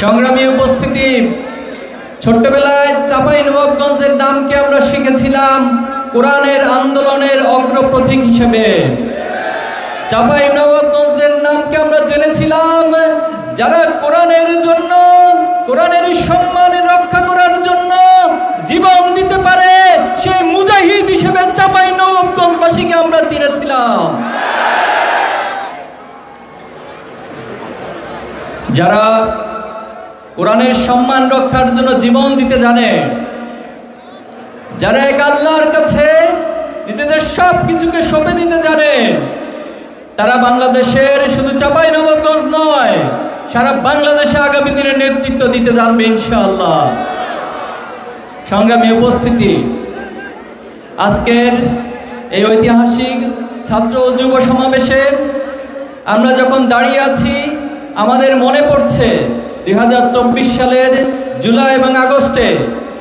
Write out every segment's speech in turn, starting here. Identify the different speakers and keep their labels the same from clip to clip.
Speaker 1: সংগ্রামী উপস্থিতি, ছোট্টবেলায় চাঁপাইনবাবগঞ্জের নামকে আমরা শিখেছিলাম কোরআনের আন্দোলনের অগ্রপ্রতীক হিসেবে। চাঁপাইনবাবগঞ্জের নামকে আমরা জেনেছিলাম যারা কোরআনের জন্য, কোরআনের সম্মান রক্ষা করার জন্য জীবন দিতে পারে, সেই মুজাহিদ হিসেবে চাঁপাইনবাবগঞ্জবাসীকে আমরা চিনেছিলাম। যারা কোরআনের সম্মান রক্ষার জন্য জীবন দিতে জানে, যারা এক আল্লাহর কাছে নিজেদের সব কিছুকে সঁপে দিতে জানে, তারা বাংলাদেশের শুধু চাঁপাইনবাবগঞ্জ নয়, সারা বাংলাদেশে আগামী দিনে নেতৃত্ব দিতে জানবে ইনশাআল্লাহ। সংগ্রামী উপস্থিতি, আজকের এই ঐতিহাসিক ছাত্র ও যুব সমাবেশে আমরা যখন দাঁড়িয়ে আছি, আমাদের মনে পড়ছে 2024 সালের জুলাই এবং আগস্টে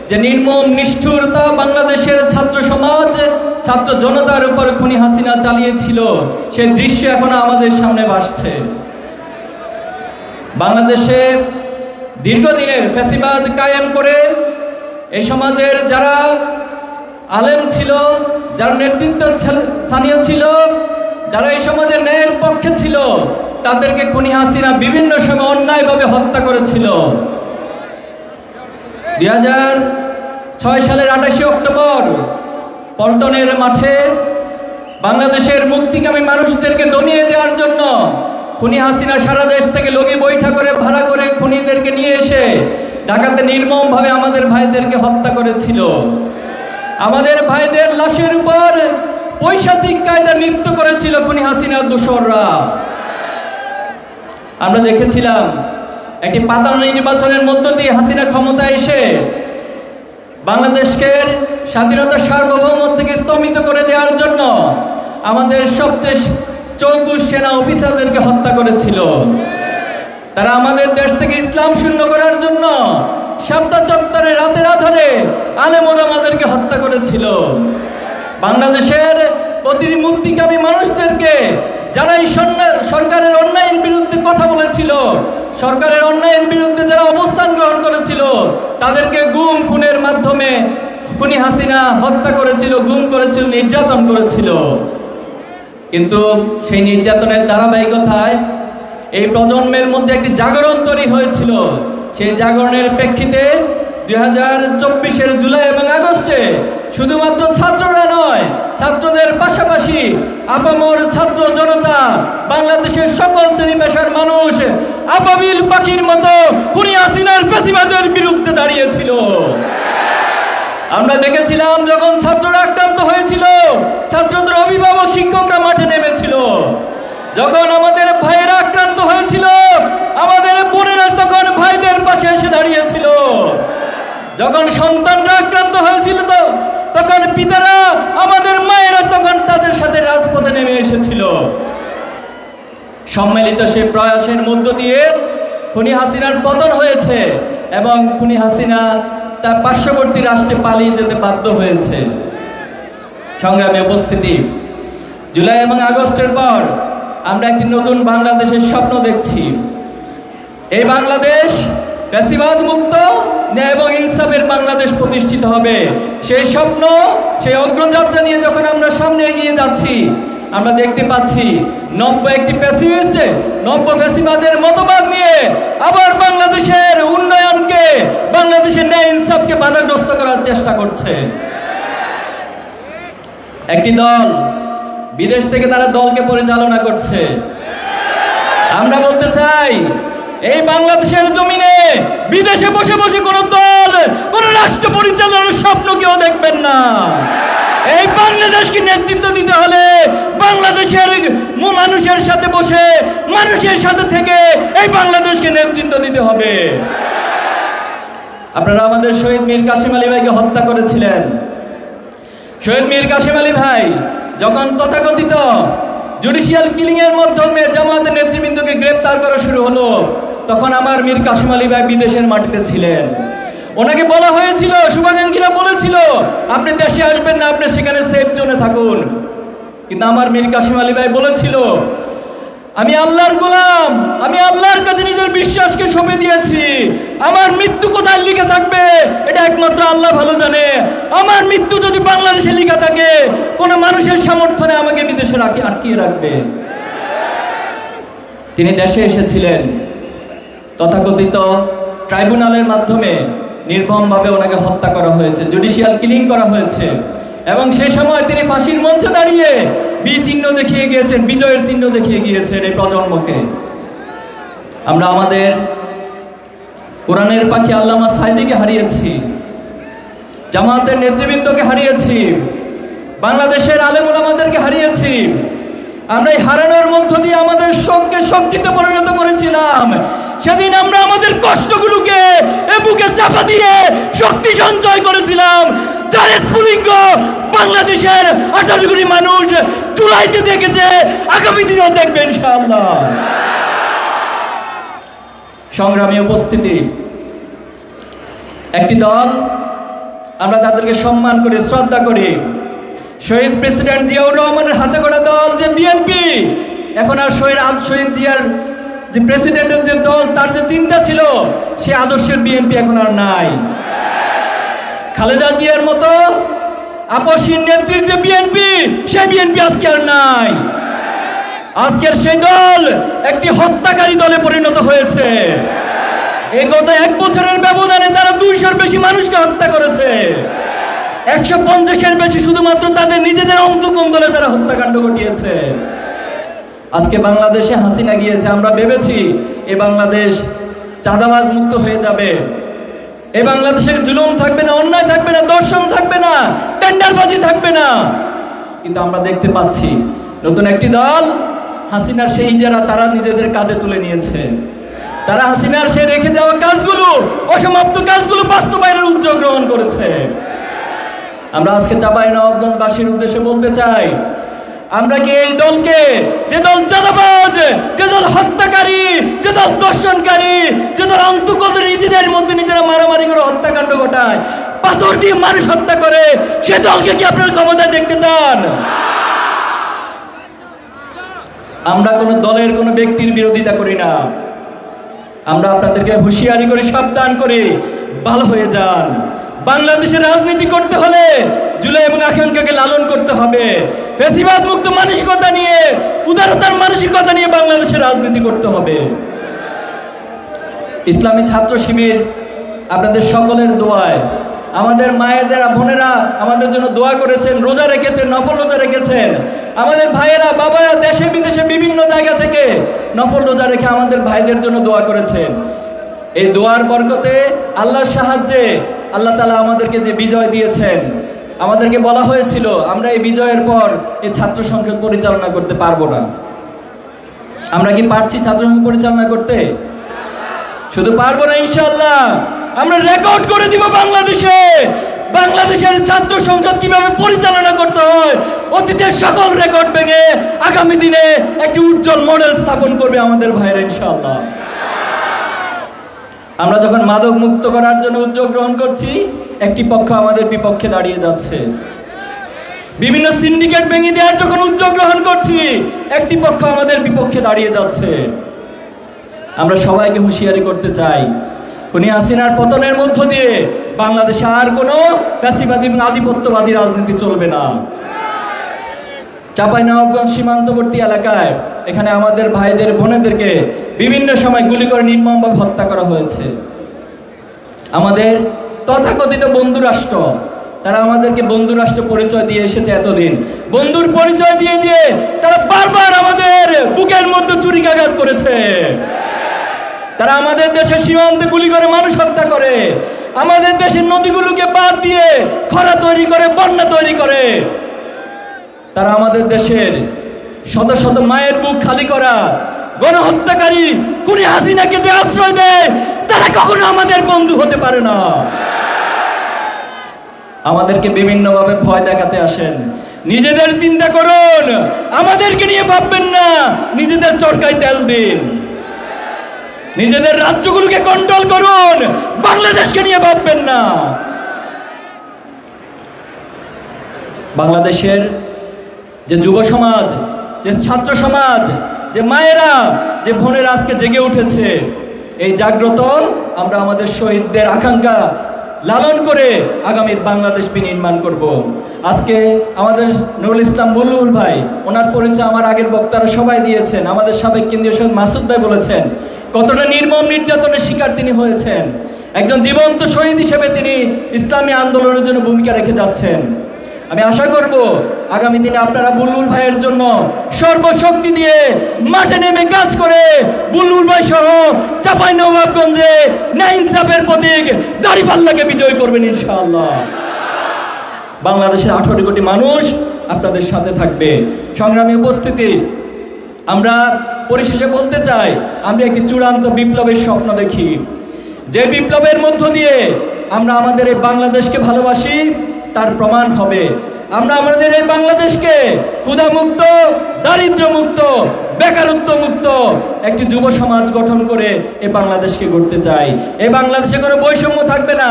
Speaker 1: যে নির্মম নিষ্ঠুরতা বাংলাদেশের ছাত্র সমাজ, ছাত্র জনতার উপর খুনি হাসিনা চালিয়েছিল, সেই দৃশ্য এখনো আমাদের সামনে ভাসছে। বাংলাদেশে দীর্ঘদিনের ফ্যাসিবাদ কায়েম করে এই সমাজের যারা আলেম ছিল, যারা নেতৃত্ব স্থানীয় ছিল, যারা এই সমাজের ন্যায়ের পক্ষে ছিল, তাদেরকে খুনি হাসিনা বিভিন্ন সময় অন্যায়ভাবে হত্যা করেছিল। 2006 সালের 28 অক্টোবর পল্টনের মাঠে বাংলাদেশের মুক্তিকামী মানুষদেরকে দমিয়ে দেওয়ার জন্য খুনি হাসিনা সারা দেশ থেকে লগি বৈঠা করে ভাড়া করে খুনিদেরকে নিয়ে এসে ঢাকাতে নির্মমভাবে আমাদের ভাইদেরকে হত্যা করেছিল। আমাদের ভাইদের লাশের উপর পৈশাচিক কায়দা নৃত্য করেছিল খুনি হাসিনার দোসররা। আমরা দেখেছিলাম একটি পাতানো নির্বাচনের মধ্য দিয়ে হাসিনা ক্ষমতায় এসে বাংলাদেশকে স্বাধীনতা সার্বভৌমত্বকে স্তম্ভিত করে দেওয়ার জন্য আমাদের সবচেয়ে চৌকুশ সেনা অফিসারদেরকে হত্যা করেছিল। তারা আমাদের দেশ থেকে ইসলাম শূন্য করার জন্য শাপলা চত্বরে রাতের আধারে আলেম ওলামাদেরকে হত্যা করেছিল। বাংলাদেশের প্রতিটি মুক্তিকামী মানুষদেরকে, যারা এই সরকারের অন্যায়ের বিরুদ্ধে কথা বলেছিল, সরকারের অন্যায়ের বিরুদ্ধে যারা অবস্থান গ্রহণ করেছিল, তাদেরকে গুম খুনের মাধ্যমে খুনি হাসিনা হত্যা করেছিল, গুম করেছিল, নির্যাতন করেছিল। কিন্তু সেই নির্যাতনের ধারাবাহিকতায় এই প্রজন্মের মধ্যে একটি জাগরণ তৈরি হয়েছিল। সেই জাগরণের প্রেক্ষিতে 2024 জুলাই এবং আগস্টে শুধুমাত্র ছাত্ররা নয়, ছাত্রদের পাশাপাশি আপামর ছাত্র জনতা, বাংলাদেশের সকল শ্রেণী পেশার মানুষ আবাবিল পাখির মতো খুনি হাসিনার ফ্যাসিবাদের বিরুদ্ধে দাঁড়িয়েছিল। আমরা দেখেছিলাম যখন ছাত্ররা আক্রান্ত হয়েছিল, ছাত্রদের অভিভাবক শিক্ষকরা মাঠে নেমেছিল। যখন আমাদের ভাইয়েরা আক্রান্ত হয়েছিল, আমাদের বোনেরা তখন ভাইদের পাশে এসে দাঁড়িয়েছিল। যখন সন্তানরা আক্রান্ত হয়েছিল, তখন পিতারা, আমাদের মায়েরা তখন তাদের সাথে রাজপথে নেমে এসেছিল। সম্মিলিত সেই প্রয়াসের মধ্য দিয়ে খুনি হাসিনার পতন হয়েছে এবং খুনি হাসিনা তার পার্শ্ববর্তী রাষ্ট্রে পালিয়ে যেতে বাধ্য হয়েছে। সংগ্রামী উপস্থিতি, জুলাই এবং আগস্টের পর আমরা একটি নতুন বাংলাদেশের স্বপ্ন দেখছি। এই বাংলাদেশ ফ্যাসিবাদ মুক্ত, ন্যায় এবং ইনসাফের বাংলাদেশ প্রতিষ্ঠিত হবে। সেই স্বপ্ন, সেই অগ্রযাত্রা নিয়ে যখন আমরা সামনে এগিয়ে যাচ্ছি, আমরা দেখতে পাচ্ছি নব্য একটি প্যাসিভিস্ট, নব্য ফ্যাসিবাদের মতবাদ নিয়ে আবার বাংলাদেশের উন্নয়নকে, বাংলাদেশের ন্যায় ইনসাফকে বাধাগ্রস্ত করার চেষ্টা করছে। একটি দল বিদেশ থেকে তারা দলকে পরিচালনা করছে। আমরা বলতে চাই, এই বাংলাদেশের জমিনে বিদেশে বসে বসে কোন দল, কোন রাষ্ট্র পরিচালনার স্বপ্ন কেউ দেখবেন না। এই বাংলাদেশকে নেতৃত্ব দিতে হলে বাংলাদেশের মানুষের সাথে বসে, মানুষের সাথে থেকে এই বাংলাদেশকে নেতৃত্ব দিতে হবে। আপনারা আমাদের শহীদ মীর কাসেম আলী ভাইকে হত্যা করেছিলেন। শহীদ মীর কাসেম আলী ভাই যখন তথাকথিত জুডিশিয়াল কিলিং এর মাধ্যমে জামায়াতের নেতৃবৃন্দকে গ্রেপ্তার করা শুরু হলো, তখন আমার মীর কাসেম আলী ভাই বিদেশের মাটিতে ছিলেন। ওনাকে বলা হয়েছিল, শুভাকাঙ্ক্ষীরা বলেছিল, আপনি দেশে আসবেন না, আপনি সেখানে সেফ জোনে থাকুন। কিন্তু আমার মীর কাসেম আলী ভাই বলেছিল, আমি আল্লাহর গোলাম, আমি আল্লাহর কাছে নিজের বিশ্বাস লাশকে সঁপে দিয়েছি। আমার মৃত্যু কোথায় লিখে থাকবে এটা একমাত্র আল্লাহ ভালো জানে। আমার মৃত্যু যদি বাংলাদেশে লিখে থাকে, কোনো মানুষের সমর্থনে আমাকে বিদেশে আটকিয়ে রাখবে? তিনি দেশে এসেছিলেন, তথাকথিত ট্রাইব্যুনালের মাধ্যমে নির্মমভাবে ওনাকে হত্যা করা হয়েছে, জুডিশিয়াল কিলিং করা হয়েছে। এবং সেই সময় তিনি ফাঁসির মঞ্চে দাঁড়িয়ে চিহ্ন দেখিয়ে গিয়েছেন, বিজয়ের চিহ্ন দেখিয়ে গিয়েছেন এই প্রজন্মকে। আমরা আমাদের কোরআনের পাখি আল্লামা সাঈদীকে হারিয়েছি, জামাতের নেতৃবৃন্দকে হারিয়েছি, বাংলাদেশের আলেম ওলামাদেরকে হারিয়েছি। আমরা এই হারানোর মধ্য দিয়ে আমাদের শোককে শক্তিতে পরিণত করেছিলাম। সেদিন আমরা আমাদের কষ্টগুলোকে বুকে চাপা দিয়ে শক্তি সঞ্চয় করেছিলাম, যার স্ফুলিঙ্গ বাংলাদেশের 18 কোটি মানুষ জুলাইতে দেখেছে, আগামী দিনেও দেখবে ইনশাআল্লাহ। সংগ্রামী উপস্থিতি, একটি দল, আমরা তাদেরকে সম্মান করি, শ্রদ্ধা করি। শহীদ প্রেসিডেন্ট জিয়াউর রহমানের হাতে গড়া দল যে বিএনপি, এখন আর শহীদ জিয়ার যে প্রেসিডেন্টের যে দল, তার যে চিন্তা ছিল, সে আদর্শের বিএনপি এখন আর নাই। খালেদা জিয়ার মতো আপসহীন নেত্রীর যে বিএনপি, সেই বিএনপি আজকে আর নাই। আজকের সেই দল একটি হত্যাকারী দলে পরিণত হয়েছে। এই গত 1 বছরের ব্যবধানে তারা 200-র বেশি মানুষকে হত্যা করেছে। 150-এর বেশি শুধুমাত্র তাদের নিজেদের অন্তকম দলে তারা হত্যাকাণ্ড ঘটিয়েছে। আজকে বাংলাদেশে হাসিনা গিয়েছে, আমরা ভেবেছি এই বাংলাদেশ চাঁদাবাজ মুক্ত হয়ে যাবে, এই বাংলাদেশে জুলুম থাকবে না, অন্যায় থাকবে না, দর্শন থাকবে না, টেন্ডারবাজি থাকবে না। কিন্তু আমরা দেখতে পাচ্ছি নতুন একটি দল, হাসিনার সেই ইজারা তারা নিজেদের কাঁধে তুলে নিয়েছে। তারা হাসিনার সেই রেখে যাওয়া কাজগুলো, অসমাপ্ত কাজগুলো বাস্তবায়নের উদ্যোগ গ্রহণ করেছে। আমরা আজকে চাঁপাইনবাবগঞ্জবাসীর উদ্দেশ্যে বলতে চাই, আমরা কি এই দলকে, যে দল চাঁদাবাজ, যে দল হত্যাকারী, যে দল দর্শনকারী, যে দল অন্তঃকলদের নিজেদের মধ্যে নিজেরা মারামারি করে হত্যাকাণ্ড ঘটায়, পাথর দিয়ে মানুষ হত্যা করে, সে দলকে কি আপনার ক্ষমতায় দেখতে চান? আমরা কোনো দলের কোনো ব্যক্তির বিরোধিতা করি না। আমরা আপনাদেরকে হুঁশিয়ারি করে সাবধান করি, ভালো হয়ে যান। বাংলাদেশের রাজনীতি করতে হলে জুলাই এবং আকাঙ্ক্ষাকে লালন করতে হবে। ফ্যাসিবাদ মুক্ত মানসিকতা নিয়ে, উদারতার মানসিকতা নিয়ে বাংলাদেশের রাজনীতি করতে হবে। ইসলামী ছাত্র শিবির আপনাদের সকলের দোয়ায়, আমাদের মায়েরা বোনেরা আমাদের জন্য দোয়া করেছেন, রোজা রেখেছেন, নফল রোজা রেখেছেন। আমাদের ভাইয়েরা বাবারা দেশে বিদেশে বিভিন্ন জায়গা থেকে নফল রোজা রেখে আমাদের ভাইদের জন্য দোয়া করেছেন। এই দোয়ার বরকতে, আল্লাহর সাহায্যে আল্লাহ তাআলা আমাদেরকে যে বিজয় দিয়েছেন, আমাদেরকে বলা হয়েছিল আমরা এই বিজয়ের পর এই ছাত্র সংসদ পরিচালনা করতে পারবো না। আমরা কি পারছি ছাত্র সংসদ পরিচালনা করতে? শুধু পারবো না, ইনশাআল্লাহ আমরা রেকর্ড করে দিব বাংলাদেশে। বাংলাদেশের ছাত্র সংসদ কিভাবে পরিচালনা করতে হয়, অতীতের সকল রেকর্ড ভেঙে আগামী দিনে একটি উজ্জ্বল মডেল স্থাপন করবে আমাদের ভাইরা ইনশাআল্লাহ। আমরা যখন মাদক মুক্ত করার জন্য উদ্যোগ গ্রহণ করছি, একটি পক্ষ আমাদের বিপক্ষে দাঁড়িয়ে যাচ্ছে। বিভিন্ন সিন্ডিকেট ভেঙে দেওয়ার যখন উদ্যোগ গ্রহণ করছি, একটি পক্ষ আমাদের বিপক্ষে দাঁড়িয়ে যাচ্ছে। আমরা সবাইকে হুঁশিয়ারি করতে চাই, খুনি হাসিনার পতনের মধ্য দিয়ে বাংলাদেশে আর কোনো ফ্যাসিবাদী এবং আধিপত্যবাদী রাজনীতি চলবে না। চাঁপাইনবাবগঞ্জ সীমান্তবর্তী এলাকায় এখানে আমাদের ভাইদের বোনেদেরকে বিভিন্ন সময় গুলি করে নির্মমভাবে হত্যা করা হয়েছে। আমাদের তথাকথিত বন্ধু রাষ্ট্র, তারা আমাদেরকে বন্ধু রাষ্ট্র পরিচয় দিয়ে এসেছে এতদিন। বন্ধুর পরিচয় দিয়ে দিয়ে তারা বারবার আমাদের বুকের মধ্যে ছুরিকাঘাত করেছে। তারা আমাদের দেশের সীমান্তে গুলি করে মানুষ হত্যা করে, আমাদের দেশের নদীগুলোকে বাদ দিয়ে খরা তৈরি করে, বন্যা তৈরি করে। তারা আমাদের দেশের শত শত মায়ের বুক খালি করা গণহত্যাকারী খুনি হাসিনাকে যে আশ্রয় দেয়, তারা কখনো আমাদের বন্ধু হতে পারে না। আমাদেরকে বিভিন্নভাবে ভয় দেখাতে আসেন। নিজেদের চিন্তা করুন, আমাদেরকে নিয়ে ভাববেন না। নিজেদের চরকায় তেল দিন, নিজেদের রাজ্যগুলোকে কন্ট্রোল করুন, বাংলাদেশকে নিয়ে ভাববেন না। বাংলাদেশের যে যুব সমাজ, যে ছাত্র সমাজ, যে মায়েরা, যে বোনেরা আজকে জেগে উঠেছে, এই জাগ্রত আমরা আমাদের শহীদদের আকাঙ্ক্ষা লালন করে আগামীর বাংলাদেশ বিনির্মাণ করব। আজকে আমাদের নুরুল ইসলাম বুলবুল ভাই, ওনার পরিচয় আমার আগের বক্তারা সবাই দিয়েছেন। আমাদের সাবেক কেন্দ্রীয় শহীদ মাসুদ ভাই বলেছেন কতটা নির্মম নির্যাতনের শিকার তিনি হয়েছেন। একজন জীবন্ত শহীদ হিসেবে তিনি ইসলামী আন্দোলনের জন্য ভূমিকা রেখে যাচ্ছেন। আমি আশা করব আগামী দিনে আপনারা বুলবুল ভাইয়ের জন্য সর্বশক্তি দিয়ে মাঠে নেমে কাজ করে বুলবুল ভাই সহ চাঁপাইনবাবগঞ্জে ন্যায় ইনসাফের প্রতীক দাঁড়িপাল্লাকে বিজয় করবেন ইনশাআল্লাহ। বাংলাদেশের 18 কোটি মানুষ আপনাদের সাথে থাকবে। সংগ্রামী উপস্থিতি, আমরা পরিশেষে বলতে চাই, আমরা একটি চূড়ান্ত বিপ্লবের স্বপ্ন দেখি, যে বিপ্লবের মধ্য দিয়ে আমরা আমাদের এই বাংলাদেশকে ভালোবাসি তার প্রমাণ হবে। আমরা আমাদের এই বাংলাদেশকে ক্ষুধামুক্ত, দারিদ্র্যমুক্ত, বেকারত্ব মুক্ত একটি যুব সমাজ গঠন করে এই বাংলাদেশকে গড়তে চাই। এই বাংলাদেশে কোনো বৈষম্য থাকবে না।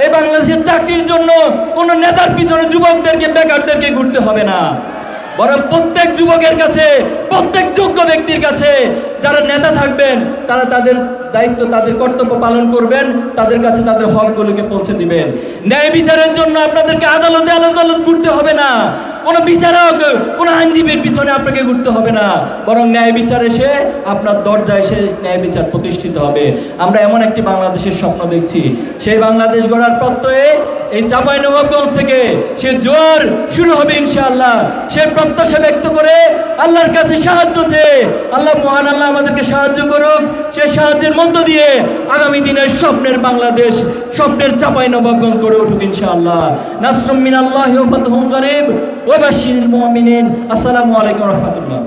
Speaker 1: এই বাংলাদেশের চাকরির জন্য কোনো নেতার পিছনে যুবকদেরকে, বেকারদেরকে ঘুরতে হবে না, বরং প্রত্যেক যুবকের কাছে, প্রত্যেক যোগ্য ব্যক্তির কাছে যারা নেতা থাকবেন তারা তাদের দায়িত্ব, তাদের কর্তব্য পালন করবেন, তাদের কাছে তাদের হকগুলোকে পৌঁছে দিবেন। ন্যায় বিচারের জন্য আপনাদেরকে আদালতে আদালত ঘুরতে হবে না, কোনো বিচারক, কোনো আইনজীবীর পিছনে আপনাকে ঘুরতে হবে না, বরং ন্যায় বিচার এসে আপনার দরজায় এসে ন্যায় বিচার প্রতিষ্ঠিত হবে। আমরা এমন একটি বাংলাদেশের স্বপ্ন দেখছি, সেই বাংলাদেশ গড়ার প্রত্যয়ে এই চাঁপাইনবাবগঞ্জ থেকে সে জোয়ার শুরু হবে ইনশাআল্লাহ। সে প্রত্যাশা ব্যক্ত করে আল্লাহর কাছে সাহায্য চেয়ে, আল্লাহ মহান আল্লাহ আমাদেরকে সাহায্য করুক। সে সাহায্যের মধ্য দিয়ে আগামী দিনের স্বপ্নের বাংলাদেশ, স্বপ্নের চাঁপাইনবাবগঞ্জ গড়ে উঠুক ইনশাআল্লাহ। নাসরুম মিনাল্লাহি ওয়া ফাতহুন করিব ওয়া বাশশিরিল মুমিনিন। আসসালামু আলাইকুম ওয়া রাহমাতুল্লাহ।